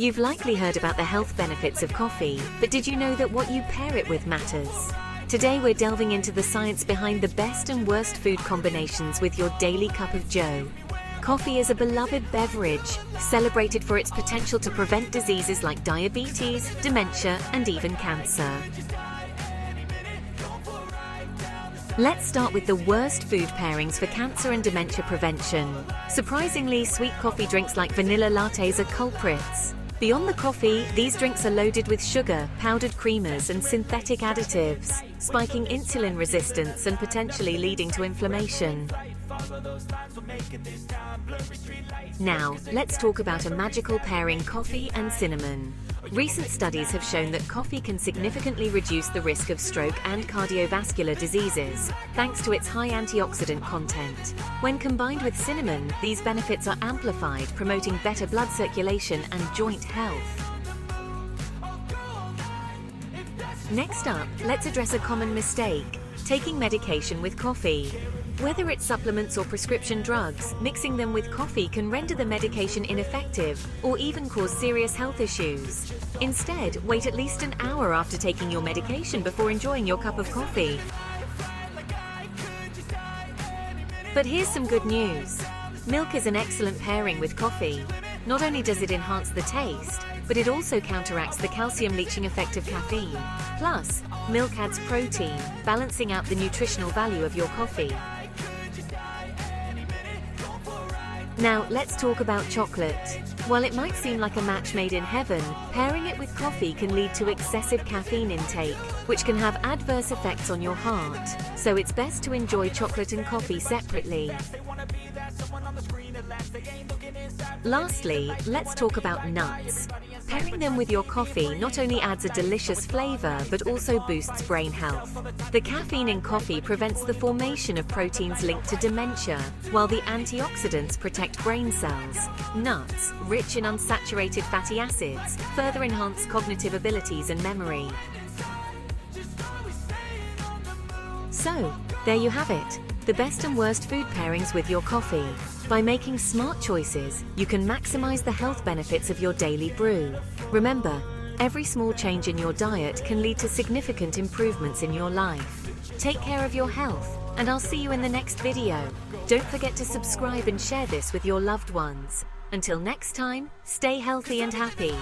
You've likely heard about the health benefits of coffee, but did you know that what you pair it with matters? Today we're delving into the science behind the best and worst food combinations with your daily cup of joe. Coffee is a beloved beverage, celebrated for its potential to prevent diseases like diabetes, dementia, and even cancer. Let's start with the worst food pairings for cancer and dementia prevention. Surprisingly, sweet coffee drinks like vanilla lattes are culprits. Beyond the coffee, these drinks are loaded with sugar, powdered creamers, and synthetic additives, spiking insulin resistance and potentially leading to inflammation. Now, let's talk about a magical pairing: coffee and cinnamon. Recent studies have shown that coffee can significantly reduce the risk of stroke and cardiovascular diseases, thanks to its high antioxidant content. When combined with cinnamon, these benefits are amplified, promoting better blood circulation and joint health. Next up, let's address a common mistake: taking medication with coffee. Whether it's supplements or prescription drugs, mixing them with coffee can render the medication ineffective or even cause serious health issues. Instead, wait at least an hour after taking your medication before enjoying your cup of coffee. But here's some good news. Milk is an excellent pairing with coffee. Not only does it enhance the taste, but it also counteracts the calcium-leaching effect of caffeine. Plus, milk adds protein, balancing out the nutritional value of your coffee. Now, let's talk about chocolate. While it might seem like a match made in heaven, pairing it with coffee can lead to excessive caffeine intake, which can have adverse effects on your heart. So it's best to enjoy chocolate and coffee separately. Lastly, let's talk about nuts. Pairing them with your coffee not only adds a delicious flavor, but also boosts brain health. The caffeine in coffee prevents the formation of proteins linked to dementia, while the antioxidants protect brain cells. Nuts, rich in unsaturated fatty acids, further enhance cognitive abilities and memory. So, there you have it, the best and worst food pairings with your coffee. By making smart choices, you can maximize the health benefits of your daily brew. Remember, every small change in your diet can lead to significant improvements in your life. Take care of your health, and I'll see you in the next video. Don't forget to subscribe and share this with your loved ones. Until next time, stay healthy and happy.